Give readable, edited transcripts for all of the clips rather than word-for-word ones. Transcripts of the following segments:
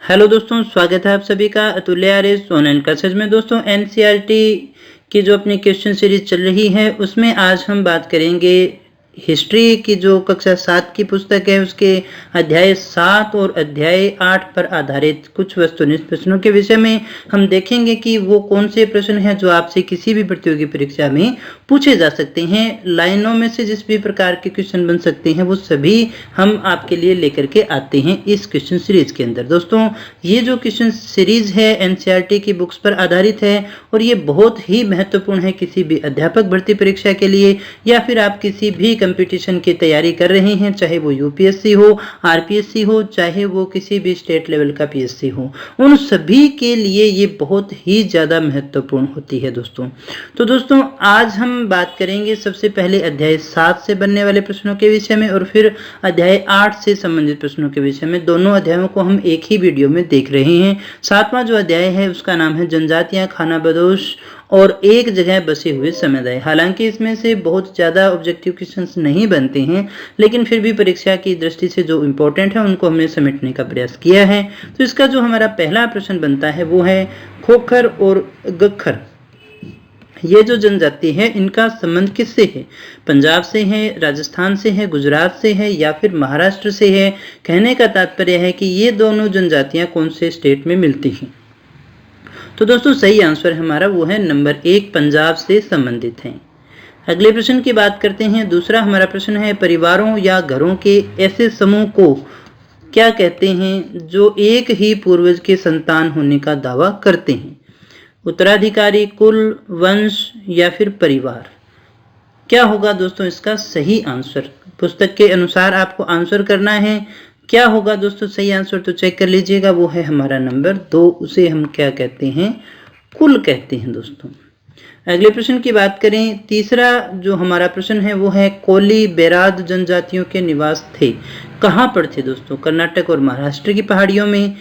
Hello दोस्तों, स्वागत है आप सभी का अतुल्य आर्यस ऑनलाइन क्लासेज में। दोस्तों एनसीईआरटी की जो अपनी क्वेश्चन सीरीज चल रही है उसमें आज हम बात करेंगे हिस्ट्री की जो कक्षा 7 की पुस्तक है उसके अध्याय 7 और अध्याय 8 पर आधारित कुछ वस्तुनिष्ठ प्रश्नों के विषय में हम देखेंगे कि वो कौन से प्रश्न हैं जो आपसे किसी भी प्रतियोगी परीक्षा में पूछे जा सकते हैं। लाइनों में से जिस भी प्रकार के क्वेश्चन बन सकते हैं वो सभी हम आपके लिए लेकर के आते हैं इस क्वेश्चन सीरीज के अंदर। दोस्तों ये जो क्वेश्चन सीरीज है एनसीईआरटी की बुक्स पर आधारित है और ये बहुत ही महत्वपूर्ण है किसी भी अध्यापक भर्ती परीक्षा के लिए या फिर आप किसी भी कंपटीशन की तैयारी कर रहे हैं, चाहे वो यूपीएससी हो, आरपीएससी हो, चाहे वो किसी भी स्टेट लेवल का पीएससी हो, उन सभी के लिए ये बहुत ही ज़्यादा महत्वपूर्ण होती है दोस्तों। तो दोस्तों आज हम बात करेंगे सबसे पहले अध्याय 7 से बनने वाले प्रश्नों के विषय में और फिर अध्याय 8 से संबंधित प्रश्नों के विषय में। दोनों अध्यायों को हम एक ही वीडियो में देख रहे हैं। 7वां जो अध्याय है उसका नाम है जनजातियां, खानाबदोश और एक जगह बसे हुए समुदाय। हालांकि इसमें से बहुत ज़्यादा ऑब्जेक्टिव क्वेश्चंस नहीं बनते हैं, लेकिन फिर भी परीक्षा की दृष्टि से जो इम्पोर्टेंट है उनको हमने समेटने का प्रयास किया है। तो इसका जो हमारा पहला प्रश्न बनता है वो है खोखर और गख्खर, ये जो जनजाति है इनका संबंध किससे है? पंजाब से है, राजस्थान से है, गुजरात से है या फिर महाराष्ट्र से है? कहने का तात्पर्य है कि ये दोनों जनजातियां कौन से स्टेट में मिलती हैं? तो दोस्तों सही आंसर हमारा वो है नंबर 1, पंजाब से संबंधित हैं। अगले प्रश्न की बात करते हैं। दूसरा हमारा प्रश्न है परिवारों या घरों के ऐसे समूह को क्या कहते हैं जो एक ही पूर्वज के संतान होने का दावा करते हैं? उत्तराधिकारी, कुल, वंश या फिर परिवार? क्या होगा दोस्तों इसका सही आंसर? पुस्तक के अनुसार आपको आंसर करना है। क्या होगा दोस्तों सही आंसर? तो चेक कर लीजिएगा, वो है हमारा नंबर 2। उसे हम क्या कहते हैं? कुल कहते हैं दोस्तों। अगले प्रश्न की बात करें। तीसरा जो हमारा प्रश्न है वो है कोली बेराद जनजातियों के निवास थे कहाँ पर थे दोस्तों? कर्नाटक और महाराष्ट्र की पहाड़ियों में,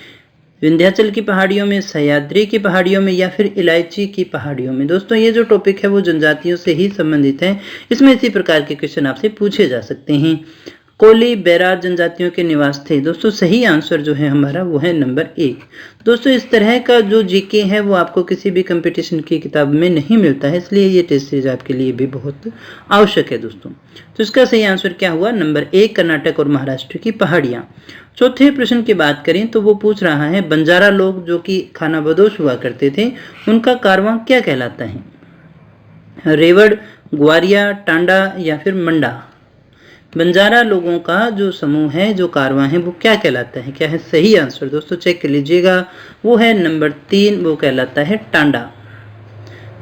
विंध्याचल की पहाड़ियों में, सह्याद्री की पहाड़ियों में या फिर इलायची की पहाड़ियों में? दोस्तों ये जो टॉपिक है वो जनजातियों से ही संबंधित है। इसमें इसी प्रकार के क्वेश्चन आपसे पूछे जा सकते हैं। कोली बेराद जनजातियों के निवास थे। दोस्तों सही आंसर जो है हमारा वो है नंबर 1। दोस्तों इस तरह का जो जीके है वो आपको किसी भी कंपटीशन की किताब में नहीं मिलता है, इसलिए ये टेस्ट सीरीज आपके लिए भी बहुत आवश्यक है दोस्तों। तो इसका सही आंसर क्या हुआ? नंबर 1, कर्नाटक और महाराष्ट्र की पहाड़ियाँ। चौथे प्रश्न की बात करें तो वो पूछ रहा है बंजारा लोग जो कि खानाबदोश हुआ करते थे उनका कारवां क्या कहलाता है? रेवड़, ग्वारिया, टांडा या फिर मंडा? बंजारा लोगों का जो समूह है, जो कारवां है, वो क्या कहलाता है? क्या है सही आंसर? दोस्तों चेक कर लीजिएगा, वो है नंबर 3, वो कहलाता है टांडा।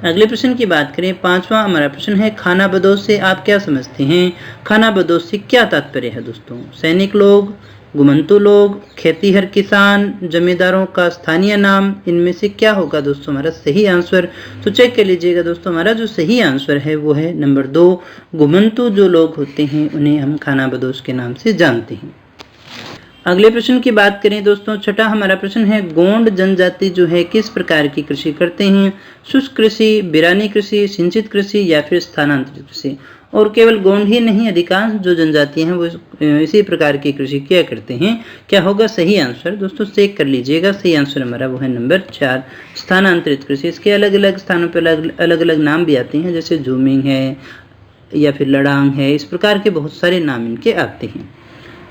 अगले प्रश्न की बात करें। 5वां हमारा प्रश्न है खानाबदोश से आप क्या समझते हैं? खानाबदोश से क्या तात्पर्य है दोस्तों? सैनिक लोग, घुमंतु लोग, खेतीहर किसान, जमींदारों का स्थानीय नाम? इनमें से क्या होगा दोस्तों हमारा सही आंसर? तो चेक कर लीजिएगा दोस्तों, हमारा जो सही आंसर है वो है नंबर 2, घुमंतु जो लोग होते हैं उन्हें हम खानाबदोश के नाम से जानते हैं। अगले प्रश्न की बात करें दोस्तों। छठा हमारा प्रश्न है गोंड जनजाति जो है किस प्रकार की कृषि करते हैं? शुष्क कृषि, बिरानी कृषि, सिंचित कृषि या फिर स्थानांतरित कृषि? और केवल गोंड ही नहीं, अधिकांश जो जनजाति हैं वो इसी प्रकार की कृषि किया करते हैं। क्या होगा सही आंसर? दोस्तों चेक कर लीजिएगा, सही आंसर हमारा वो है नंबर 4, स्थानांतरित कृषि। इसके अलग अलग स्थानों पर अलग अलग नाम भी आते हैं, जैसे झूमिंग है या फिर लड़ांग है, इस प्रकार के बहुत सारे नाम इनके आते हैं।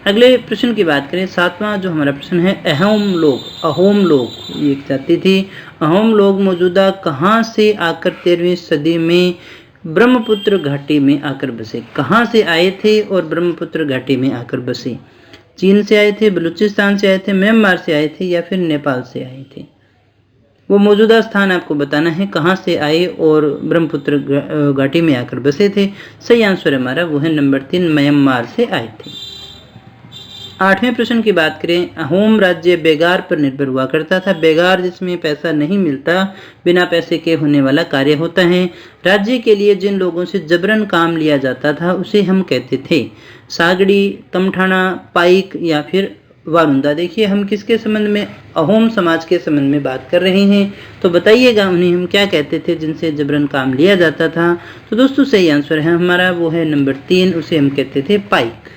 अगले प्रश्न की बात करें। 7वां जो हमारा प्रश्न है अहोम लोग ये एक जाति थी। अहोम लोग मौजूदा कहाँ से आकर 13वीं सदी में ब्रह्मपुत्र घाटी में आकर बसे? कहाँ से आए थे और ब्रह्मपुत्र घाटी में आकर बसे? चीन से आए थे, बलूचिस्तान से आए थे, म्यांमार से आए थे या फिर नेपाल से आए थे? वो मौजूदा स्थान आपको बताना है, कहाँ से आए और ब्रह्मपुत्र घाटी में आकर बसे थे। सही आंसर हमारा वो है नंबर 3, म्यांमार से आए थे। 8वें प्रश्न की बात करें। अहोम राज्य बेगार पर निर्भर हुआ करता था। बेगार जिसमें पैसा नहीं मिलता, बिना पैसे के होने वाला कार्य होता है। राज्य के लिए जिन लोगों से जबरन काम लिया जाता था उसे हम कहते थे सागड़ी, तमठाना, पाइक या फिर वारुंदा। देखिए हम किसके संबंध में? अहोम समाज के संबंध में बात कर रहे हैं, तो बताइएगा उन्हें हम क्या कहते थे जिनसे जबरन काम लिया जाता था? तो दोस्तों सही आंसर है हमारा वो है नंबर 3, उसे हम कहते थे पाइक।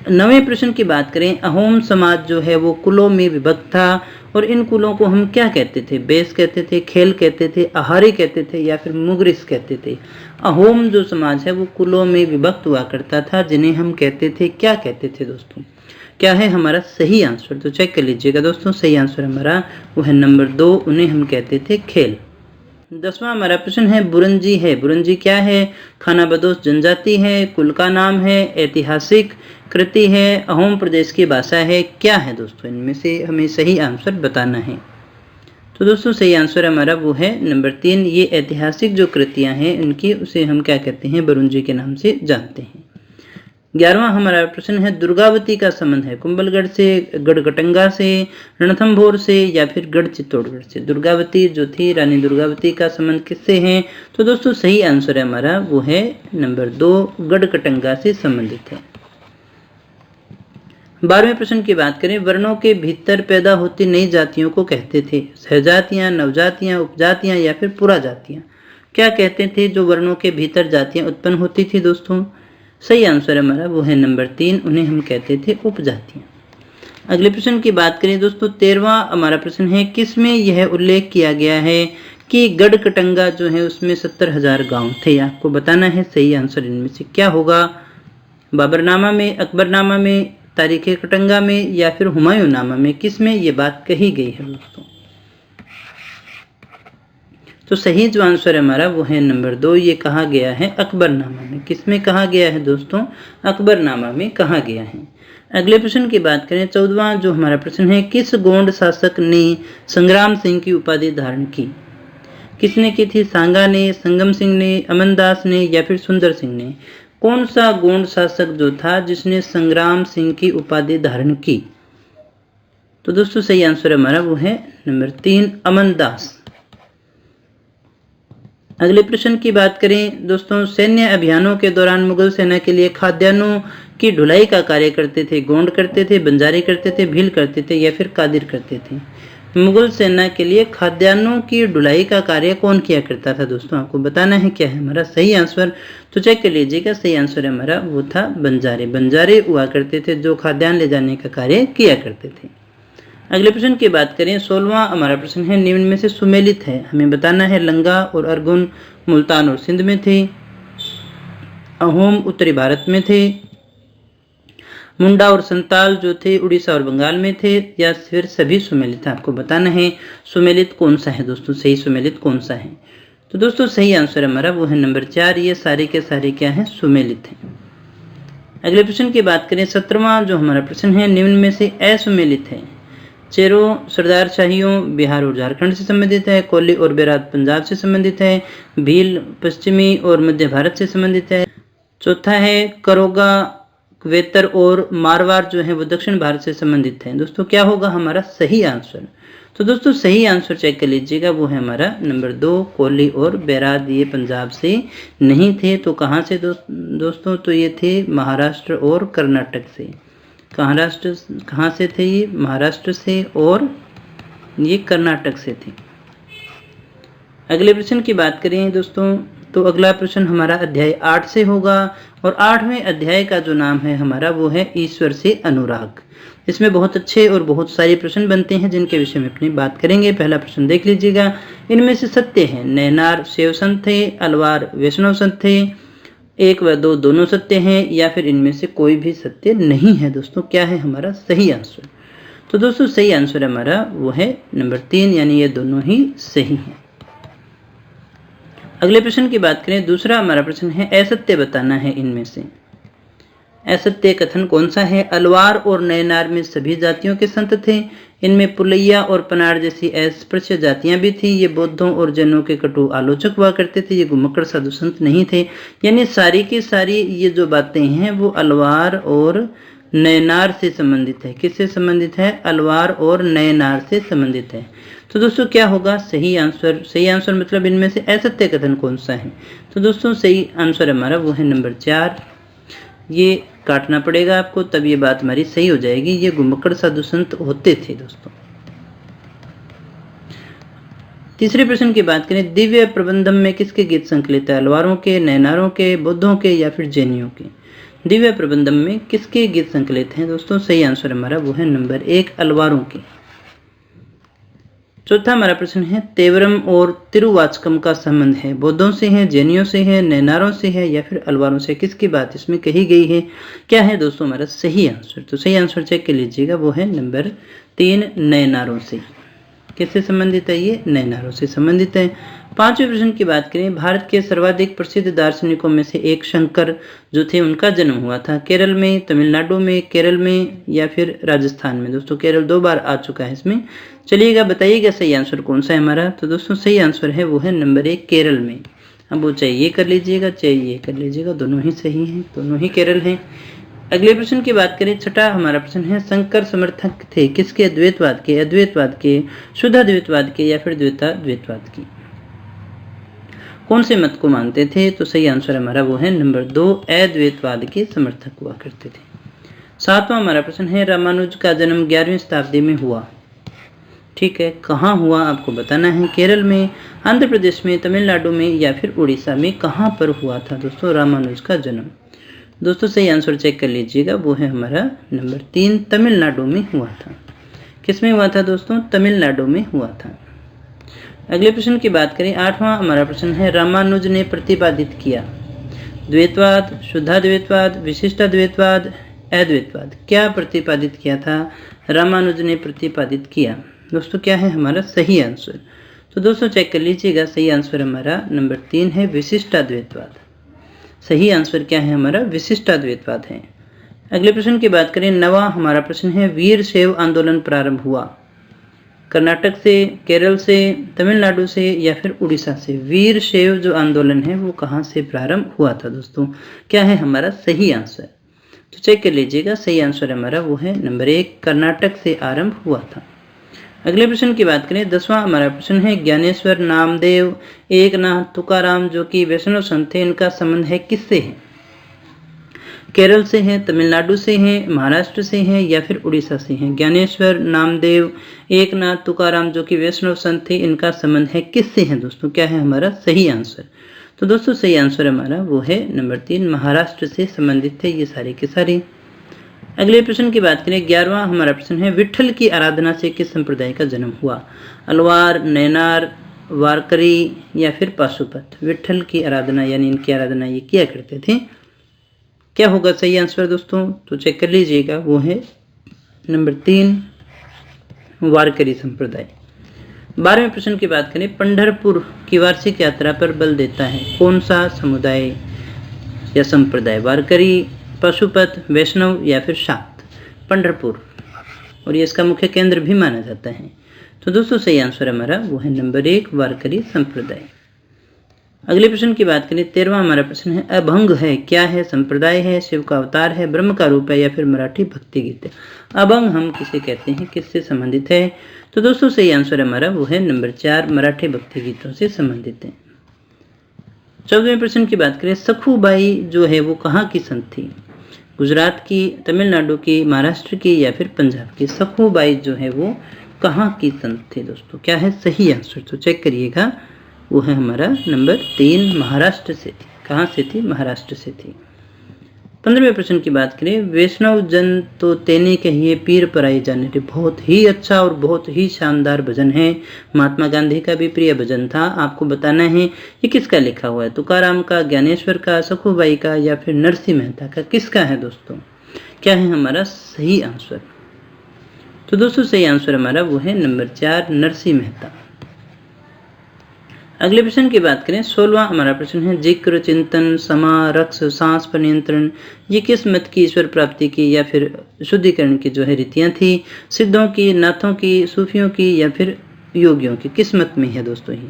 9वें प्रश्न की बात करें, अहोम समाज जो है वो कुलों में विभक्त था और इन कुलों को हम क्या कहते थे? बेस कहते थे, खेल कहते थे, आहारी कहते थे या फिर मुगरिस कहते थे। अहोम जो समाज है वो कुलों में विभक्त हुआ करता था, जिन्हें हम कहते थे, क्या कहते थे दोस्तों? क्या है हमारा सही आंसर? तो चेक कर लीजिएगा दोस्तों, सही आंसर हमारा वो है नंबर 2, उन्हें हम कहते थे खेल। 10वां हमारा प्रश्न है, बुरंजी है। बुरंजी क्या है? खानाबदोश जनजाति है, कुल का नाम है, ऐतिहासिक कृति है, अहोम प्रदेश की भाषा है, क्या है दोस्तों? इनमें से हमें सही आंसर बताना है। तो दोस्तों सही आंसर हमारा वो है नंबर 3, ये ऐतिहासिक जो कृतियां हैं इनकी उसे हम क्या कहते हैं? बुरंजी के नाम से जानते हैं। 11वां हमारा प्रश्न है, दुर्गावती का संबंध है कुंभलगढ़ से, गढ़कटंगा से, रणथंभौर से या फिर गढ़ चित्तौड़गढ़ से। दुर्गावती जो थी, रानी दुर्गावती का संबंध किससे है? तो दोस्तों सही आंसर है हमारा वो है नंबर 2, गढ़कटंगा से संबंधित है। 12वें प्रश्न की बात करें, वर्णों के भीतर पैदा होती नई जातियों को कहते थे सहजातियां, नवजातियां, उपजातियां या फिर पुराजातियां। क्या कहते थे जो वर्णों के भीतर जातियां उत्पन्न होती थी दोस्तों? सही आंसर हमारा वो है नंबर 3, उन्हें हम कहते थे उपजातियां। अगले प्रश्न की बात करें दोस्तों, 13वां हमारा प्रश्न है, किसमें यह उल्लेख किया गया है कि गढ़कटंगा जो है उसमें 70,000 गांव थे? आपको बताना है सही आंसर इनमें से क्या होगा? बाबरनामा में, अकबरनामा में, तारीखे कटंगा में या फिर हुमायूंनामा में, किसमें ये बात कही गई है दोस्तों? तो सही जो आंसर है हमारा वो है नंबर 2, ये कहा गया है अकबरनामा में। किसमें कहा गया है दोस्तों? अकबरनामा में कहा गया है। अगले प्रश्न की बात करें, 14वां जो हमारा प्रश्न है, किस गोंड शासक ने संग्राम सिंह की उपाधि धारण की? किसने की थी? सांगा ने, संगम सिंह ने, अमनदास ने या फिर सुंदर सिंह ने? कौन सा गोंड शासक जो था जिसने संग्राम सिंह की उपाधि धारण की? तो दोस्तों सही आंसर हमारा वो है नंबर 3, अमनदास। अगले प्रश्न की बात करें दोस्तों, सैन्य अभियानों के दौरान मुगल सेना के लिए खाद्यान्नों की ढुलाई का कार्य करते थे गोंड करते थे, बंजारी करते थे, भील करते थे या फिर कादिर करते थे? मुगल सेना के लिए खाद्यान्नों की ढुलाई का कार्य कौन किया करता था दोस्तों? आपको बताना है क्या है हमारा सही आंसर। तो चेक कर लीजिएगा, सही आंसर हमारा वो था बंजारे। बंजारे हुआ करते थे जो खाद्यान्न ले जाने का कार्य किया करते थे। अगले प्रश्न की बात करें, 16वां हमारा प्रश्न है, निम्न में से सुमेलित है? हमें बताना है लंगा और अरगुन मुल्तान और सिंध में थे, अहोम उत्तरी भारत में थे, मुंडा और संताल जो थे उड़ीसा और बंगाल में थे, या फिर सभी सुमेलित है? आपको बताना है सुमेलित कौन सा है दोस्तों, सही सुमेलित कौन सा है? तो दोस्तों सही आंसर हमारा वो है नंबर 4, ये सारे के सारे क्या है? सुमेलित हैं। अगले प्रश्न की बात करें, 17वां जो हमारा प्रश्न है, निम्न में से असुमेलित है? चेरो सरदार शाहियों बिहार और झारखंड से संबंधित है, कोली और बेरात पंजाब से संबंधित है, भील पश्चिमी और मध्य भारत से संबंधित है, चौथा है करोगा वेतर और मारवाड़ जो है वो दक्षिण भारत से संबंधित है। दोस्तों क्या होगा हमारा सही आंसर? तो दोस्तों सही आंसर चेक कर लीजिएगा, वो है हमारा नंबर 2, कोली और बेरात। ये पंजाब से नहीं थे, तो कहाँ से दोस्तों? तो ये थे महाराष्ट्र और कर्नाटक से। कहाँ से थे ये? महाराष्ट्र से और ये कर्नाटक से थे। अगले प्रश्न की बात करें दोस्तों, तो अगला प्रश्न हमारा अध्याय 8 से होगा और 8वें अध्याय का जो नाम है हमारा वो है ईश्वर से अनुराग। इसमें बहुत अच्छे और बहुत सारे प्रश्न बनते हैं जिनके विषय में अपनी बात करेंगे। पहला प्रश्न देख लीजिएगा, इनमें से सत्य है? नैनार शैव संत थे, अलवार वैष्णव संत थे, 1 व 2 दोनों सत्य हैं या फिर इनमें से कोई भी सत्य नहीं है? दोस्तों क्या है हमारा सही आंसर? तो दोस्तों सही आंसर हमारा वो है नंबर 3, यानी ये दोनों ही सही हैं। अगले प्रश्न की बात करें, दूसरा हमारा प्रश्न है, असत्य बताना है इनमें से। असत्य कथन कौन सा है? अलवार और नैनार में सभी जातियों के संत थे, इनमें पुलैया और पनार जैसी अस्पृश्य जातियां भी थी, ये बौद्धों और जैनों के कटु आलोचक हुआ करते थे, ये घुमक्कड़ साधु संत नहीं थे। यानी सारी की सारी ये जो बातें हैं वो अलवार और नैनार से संबंधित है। किससे संबंधित है? अलवार और नैनार से संबंधित है। तो दोस्तों क्या होगा सही आंसर? सही आंसर मतलब इनमें से असत्य कथन कौन सा है? तो दोस्तों सही आंसर हमारा वो है नंबर 4। ये काटना पड़ेगा आपको, तब ये बात हमारी सही हो जाएगी। ये घुमक्कड़ साधु संत होते थे दोस्तों। तीसरे प्रश्न की बात करें, दिव्य प्रबंधम में किसके गीत संकलित है? अलवारों के, नैनारों के, बौद्धों के या फिर जैनियों के? दिव्य प्रबंधम में किसके गीत संकलित हैं दोस्तों? सही आंसर हमारा वो है नंबर 1 अलवारों के। चौथा हमारा प्रश्न है तेवरम और तिरुवाचकम का संबंध है, बौद्धों से है, जैनियों से है, नैनारों से है या फिर अलवारों से? किसकी बात इसमें कही गई है? क्या है दोस्तों हमारा सही आंसर? तो सही आंसर चेक कर लीजिएगा, वो है नंबर 3 नैनारों से। किससे संबंधित है ये? नैनारों से संबंधित है। पांचवें प्रश्न की बात करें, भारत के सर्वाधिक प्रसिद्ध दार्शनिकों में से एक शंकर जो थे उनका जन्म हुआ था केरल में, तमिलनाडु में, केरल में या फिर राजस्थान में? दोस्तों केरल 2 बार आ चुका है इसमें। चलिएगा बताइएगा सही आंसर कौन सा है हमारा? तो दोस्तों सही आंसर है वो है नंबर 1 केरल में। अब वो चाहे ये कर लीजिएगा चाहे ये कर लीजिएगा, दोनों ही सही हैं, दोनों ही केरल हैं। अगले प्रश्न की बात करें, छठा हमारा प्रश्न है शंकर समर्थक थे किसके? द्वैतवाद के, अद्वैतवाद के, शुद्धाद्वैतवाद के या फिर द्वैताद्वैतवाद की? कौन से मत को मानते थे? तो सही आंसर हमारा वो है नंबर 2 अद्वैतवाद के समर्थक हुआ करते थे। सातवां हमारा प्रश्न है रामानुज का जन्म 11वीं शताब्दी में हुआ, ठीक है, कहाँ हुआ आपको बताना है? केरल में, आंध्र प्रदेश में, तमिलनाडु में या फिर उड़ीसा में? कहाँ पर हुआ था दोस्तों रामानुज का जन्म? दोस्तों सही आंसर चेक कर लीजिएगा, वो है हमारा नंबर 3 तमिलनाडु में हुआ था। किस में हुआ था दोस्तों? तमिलनाडु में हुआ था। अगले प्रश्न की बात करें, आठवां हमारा प्रश्न है रामानुज ने प्रतिपादित किया द्वैतवाद, शुद्धाद्वैतवाद, विशिष्टाद्वैतवाद, अद्वैतवाद? क्या प्रतिपादित किया था रामानुज ने प्रतिपादित किया? दोस्तों क्या है हमारा सही आंसर? तो दोस्तों चेक कर लीजिएगा, सही आंसर हमारा नंबर 3 है विशिष्टाद्वैतवाद। सही आंसर क्या है हमारा? विशिष्टाद्वैतवाद है। अगले प्रश्न की बात करें, नवा हमारा प्रश्न है वीर शैव आंदोलन प्रारंभ हुआ कर्नाटक से, केरल से, तमिलनाडु से या फिर उड़ीसा से? वीर शैव जो आंदोलन है वो कहाँ से प्रारंभ हुआ था दोस्तों? क्या है हमारा सही आंसर? तो चेक कर लीजिएगा, सही आंसर हमारा वो है नंबर 1 कर्नाटक से आरंभ हुआ था। अगले प्रश्न की बात करें, 10वां हमारा प्रश्न है ज्ञानेश्वर, नामदेव, एकनाथ, तुकाराम जो कि वैष्णव संत थे, इनका संबंध है किससे है? केरल से है, तमिलनाडु से है, महाराष्ट्र से है या फिर उड़ीसा से है? ज्ञानेश्वर, नामदेव, एकनाथ, तुकाराम जो कि वैष्णव संत थे, इनका संबंध है किससे है दोस्तों? क्या है हमारा सही आंसर? तो दोस्तों सही आंसर हमारा वो है नंबर 3 महाराष्ट्र से संबंधित थे ये सारे के सारे। अगले प्रश्न की बात करें, 11वां हमारा प्रश्न है विट्ठल की आराधना से किस संप्रदाय का जन्म हुआ? अलवार, नैनार, वारकरी या फिर पाशुपत? विट्ठल की आराधना यानी इनकी आराधना ये किया करते थे। क्या होगा सही आंसर दोस्तों? तो चेक कर लीजिएगा, वो है नंबर 3 वारकरी संप्रदाय। 12वें प्रश्न की बात करें, पंढरपुर की वार्षिक यात्रा पर बल देता है कौन सा समुदाय या संप्रदाय? वारकरी, पशुपत, वैष्णव या फिर शाक्त? पंढरपुर, और ये इसका मुख्य केंद्र भी माना जाता है। तो दोस्तों सही आंसर हमारा वो है नंबर 1 वारकरी संप्रदाय। अगले प्रश्न की बात करें, 13वां हमारा प्रश्न है अभंग है क्या है? संप्रदाय है, शिव का अवतार है, ब्रह्म का रूप है या फिर मराठी भक्ति गीत है? अभंग हम किसे कहते हैं, किससे संबंधित है? तो दोस्तों सही आंसर हमारा वो है नंबर 4 मराठी भक्ति गीतों से संबंधित है। 14वें प्रश्न की बात करें, सखूबाई जो है वो कहाँ की संत थी? गुजरात की, तमिलनाडु की, महाराष्ट्र की या फिर पंजाब की? सखूबाई जो है वो कहाँ की संत थी दोस्तों? क्या है सही आंसर? तो चेक करिएगा, वो है हमारा नंबर 3 महाराष्ट्र से थी। कहाँ से थी? महाराष्ट्र से थी। 15वें प्रश्न की बात करें, वैष्णव जन तो तेने कहिए पीर पराई जाने रे। बहुत ही अच्छा और बहुत ही शानदार भजन है, महात्मा गांधी का भी प्रिय भजन था। आपको बताना है ये किसका लिखा हुआ है? तुकाराम का, ज्ञानेश्वर का, सखूबाई का या फिर नरसिंह मेहता का? किसका है दोस्तों? क्या है हमारा सही आंसर? तो दोस्तों सही आंसर हमारा वो है नंबर 4 नरसिंह मेहता। अगले प्रश्न की बात करें, 16वां हमारा प्रश्न है जिक्र, चिंतन, समा, रक्स, सांस पर नियंत्रण ये किस मत की ईश्वर प्राप्ति की या फिर शुद्धिकरण की जो है रीतियां थी? सिद्धों की, नाथों की, सूफियों की या फिर योगियों की? किस मत में है दोस्तों ये?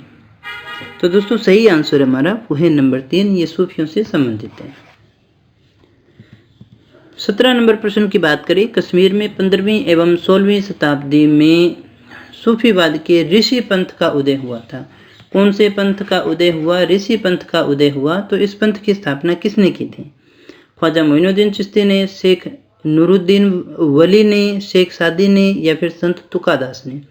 तो दोस्तों सही आंसर हमारा वो है नंबर 3, ये सूफियों से संबंधित है। 17 नंबर प्रश्न की बात करें, कश्मीर में 15वीं एवं 16वीं शताब्दी में सूफीवाद के ऋषि पंथ का उदय हुआ था। कौन से पंथ का उदय हुआ? ऋषि पंथ का उदय हुआ। तो इस पंथ की स्थापना किसने की थी? ख्वाजा मोइनुद्दीन चिश्ती ने, शेख नूरुद्दीन वली ने, शेख सादी ने या फिर संत तुकादास ने?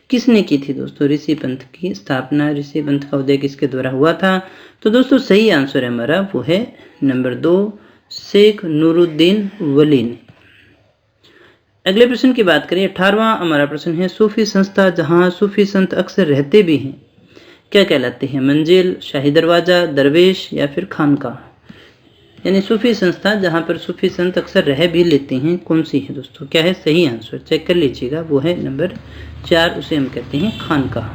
किसने की थी दोस्तों ऋषि पंथ की स्थापना? ऋषि पंथ का उदय किसके द्वारा हुआ था? तो दोस्तों सही आंसर हमारा वो है नंबर 2 शेख नूरुद्दीन वली ने। अगले प्रश्न की बात करें, 18वां हमारा प्रश्न है, सूफी संस्था जहां सूफी संत अक्सर रहते भी हैं क्या कहलाती है? मंजिल, शाही दरवाजा, दरवेश या फिर खानका। यानी सूफी संस्था जहां पर सूफी संत अक्सर रह भी लेते हैं, कौन सी है दोस्तों? क्या है सही आंसर? चेक कर लीजिएगा, वो है नंबर 4, उसे हम कहते हैं खानका।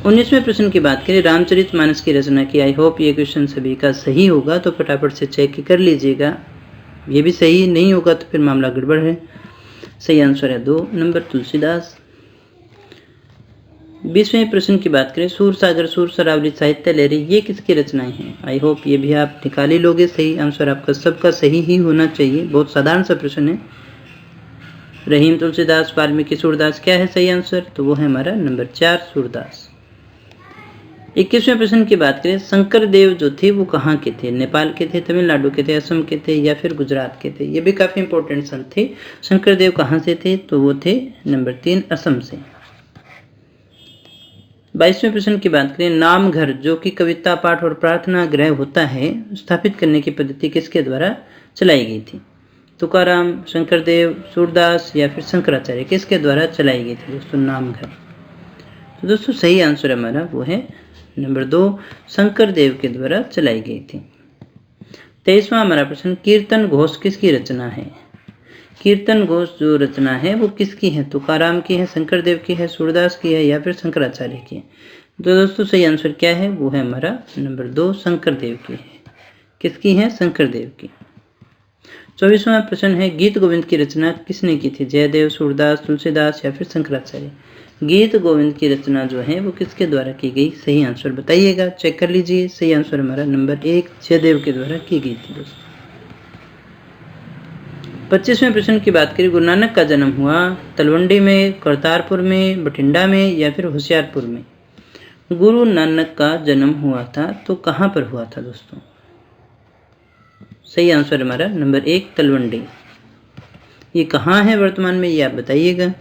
19वें प्रश्न की बात करें, रामचरितमानस की रचना की। आई होप ये क्वेश्चन सभी का सही होगा, तो फटाफट से चेक कर लीजिएगा। ये भी सही नहीं होगा तो फिर मामला गड़बड़ है। सही आंसर है 2 नंबर तुलसीदास। 20वें प्रश्न की बात करें, सूरसागर, सूर सरावली, साहित्य लहरी, ये किसकी रचनाएं हैं? आई होप ये भी आप निकाल ही लोगे। सही आंसर आपका सबका सही ही होना चाहिए, बहुत साधारण सा प्रश्न है। रहीम तुलसीदास, वाल्मीकि, सूरदास, क्या है सही आंसर? तो वो है हमारा नंबर 4 सूरदास। 21वें प्रश्न की बात करें, शंकर देव जो थे वो कहाँ के थे? नेपाल के थे, तमिलनाडु के थे, असम के थे या फिर गुजरात के थे? ये भी काफी इंपॉर्टेंट संत थे। शंकर देव कहाँ से थे? तो वो थे नंबर 3 असम से। 22वें प्रश्न की बात करें, नाम घर जो कि कविता पाठ और प्रार्थना गृह होता है, स्थापित करने की पद्धति किसके द्वारा चलाई गई थी? तुकाराम, शंकरदेव, सूरदास या फिर शंकराचार्य, किसके द्वारा चलाई गई थी दोस्तों नाम घर? तो दोस्तों सही आंसर हमारा वो है नंबर 2 शंकर देव के द्वारा चलाई गई थी। 23वां हमारा प्रश्न, कीर्तन घोष किसकी रचना है? कीर्तन घोष जो रचना है वो किसकी है? तुकाराम की है, शंकर देव की है, सूरदास की है या फिर शंकराचार्य की है? तो दोस्तों सही आंसर क्या है? वो है हमारा नंबर 2 शंकर देव की है। किसकी है? शंकर देव की। 24वां प्रश्न है, गीत गोविंद की रचना किसने की थी? जयदेव, सूरदास, तुलसीदास या फिर शंकराचार्य? गीत गोविंद की रचना जो है वो किसके द्वारा की गई? सही आंसर बताइएगा, चेक कर लीजिए। सही आंसर हमारा नंबर 1 जयदेव के द्वारा की गई थी दोस्तों। 25वें प्रश्न की बात करें, गुरु नानक का जन्म हुआ तलवंडी में, करतारपुर में, बठिंडा में या फिर होशियारपुर में? गुरु नानक का जन्म हुआ था तो कहाँ पर हुआ था दोस्तों? सही आंसर हमारा नंबर 1 तलवंडी। ये कहाँ है वर्तमान में, ये आप बताइएगा।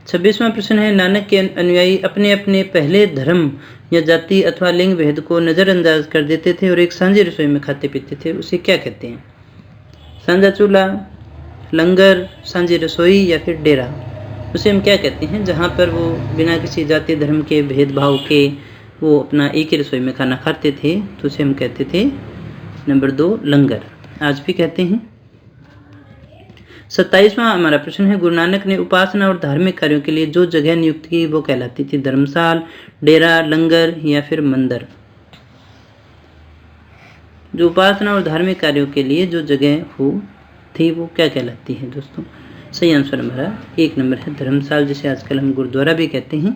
26वां प्रश्न है, नानक के अनुयायी अपने अपने पहले धर्म या जाति अथवा लिंग भेद को नजरअंदाज कर देते थे और एक सांझी रसोई में खाते पीते थे, उसे क्या कहते हैं? सांझा चूल्हा, लंगर, सांझी रसोई या फिर डेरा? उसे हम क्या कहते हैं जहाँ पर वो बिना किसी जाति धर्म के भेदभाव के वो अपना एक ही रसोई में खाना खाते थे, तो उसे हम कहते थे नंबर 2 लंगर, आज भी कहते हैं। 27वां हमारा प्रश्न है, गुरु नानक ने उपासना और धार्मिक कार्यों के लिए जो जगह नियुक्त की वो कहलाती थी? धर्मशाल, डेरा, लंगर या फिर मंदिर? जो उपासना और धार्मिक कार्यों के लिए जो जगह हो थी वो क्या कहलाती है दोस्तों? सही आंसर हमारा 1 नंबर है धर्मशाल, जिसे आजकल हम गुरुद्वारा भी कहते हैं।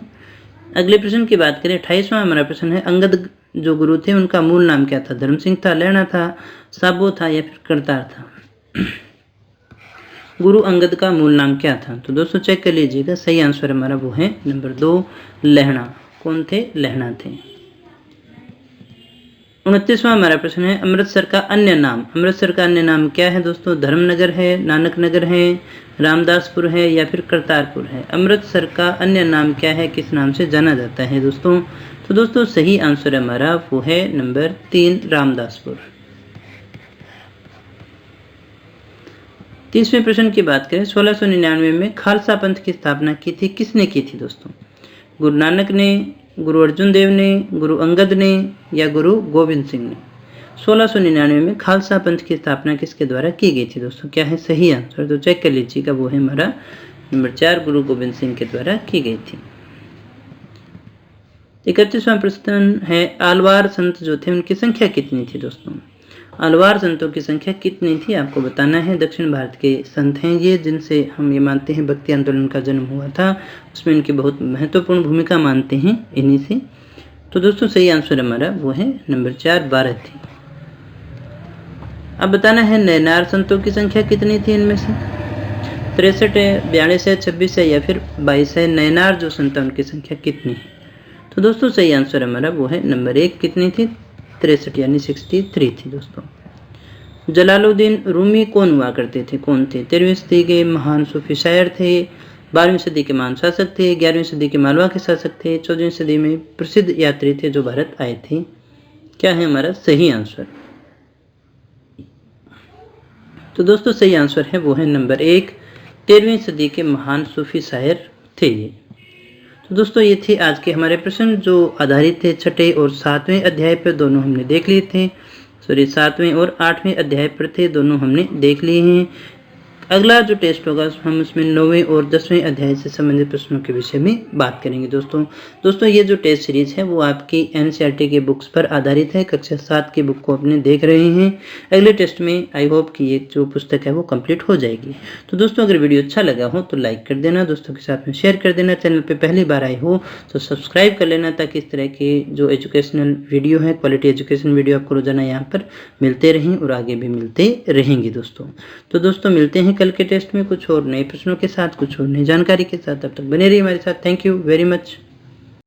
अगले प्रश्न की बात करें, 28वां हमारा प्रश्न है, अंगद जो गुरु थे उनका मूल नाम क्या था? धर्म सिंह था, लहणा था, साबो था या फिर करतार था? गुरु अंगद का मूल नाम क्या था? तो दोस्तों चेक कर लीजिएगा, सही आंसर हमारा वो है नंबर 2 लहणा। कौन थे? लहणा थे। 29वां हमारा प्रश्न है, अमृतसर का अन्य नाम? अमृतसर का अन्य नाम क्या है दोस्तों? धर्मनगर है, नानक नगर है, रामदासपुर है या फिर करतारपुर है? अमृतसर का अन्य नाम क्या है, किस नाम से जाना जाता है दोस्तों? तो दोस्तों सही आंसर हमारा वो है नंबर 3 रामदासपुर। 30वें प्रश्न की बात करें, 1699 में खालसा पंथ की स्थापना की थी, किसने की थी दोस्तों? गुरु नानक ने, गुरु अर्जुन देव ने, गुरु अंगद ने या गुरु गोविंद सिंह ने? 1699 में खालसा पंथ की स्थापना किसके द्वारा की गई थी दोस्तों? क्या है सही आंसर? तो चेक कर लीजिएगा, वो है हमारा नंबर 4 गुरु गोविंद सिंह के द्वारा की गई थी। 31वां प्रश्न है, आलवार संत जो थे उनकी संख्या कितनी थी दोस्तों? आलवार संतों की संख्या कितनी थी आपको बताना है। दक्षिण भारत के संत हैं ये, जिनसे हम ये मानते हैं भक्ति आंदोलन का जन्म हुआ था, उसमें इनकी बहुत महत्वपूर्ण भूमिका मानते हैं इन्हीं से। तो दोस्तों सही आंसर हमारा वो है नंबर 4 12 थी। अब बताना है नैनार संतों की संख्या कितनी थी इनमें से? 63 है, 42 है, 26 है या फिर 22 है? नैनार जो संत है उनकी संख्या कितनी है? तो दोस्तों सही आंसर हमारा वो है नंबर 1 कितनी थी? 63 यानी 63 थी दोस्तों। जलालुद्दीन रूमी कौन हुआ करते थे? कौन थे? 13वीं सदी के महान सूफी शायर थे, 12वीं सदी के महान शासक थे, 11वीं सदी के मालवा के शासक थे, 14वीं सदी में प्रसिद्ध यात्री थे जो भारत आए थे। क्या है हमारा सही आंसर? तो दोस्तों सही आंसर है वो है नंबर 1, 13वीं सदी के महान सूफी शायर थे ये। तो दोस्तों ये थे आज के हमारे प्रश्न जो आधारित थे 6ठे और 7वें अध्याय पर, दोनों हमने देख लिए थे। 7वें और 8वें अध्याय पर थे, दोनों हमने देख लिए हैं। अगला जो टेस्ट होगा हम उसमें 9वें और 10वें अध्याय से संबंधित प्रश्नों के विषय में बात करेंगे दोस्तों ये जो टेस्ट सीरीज है वो आपकी एनसीईआरटी के बुक्स पर आधारित है। कक्षा 7 की बुक को अपने देख रहे हैं। अगले टेस्ट में आई होप कि ये जो पुस्तक है वो कंप्लीट हो जाएगी। तो दोस्तों अगर वीडियो अच्छा लगा हो तो लाइक कर देना, दोस्तों के साथ में शेयर कर देना। चैनल पर पहली बार आए हो तो सब्सक्राइब कर लेना, ताकि इस तरह के जो एजुकेशनल वीडियो है, क्वालिटी एजुकेशन वीडियो आपको रोजाना यहाँ पर मिलते रहें और आगे भी मिलते रहेंगे दोस्तों। तो दोस्तों मिलते हैं कल के टेस्ट में कुछ और नए प्रश्नों के साथ, कुछ और नई जानकारी के साथ। तब तक बने रहिए हमारे साथ। Thank you very much.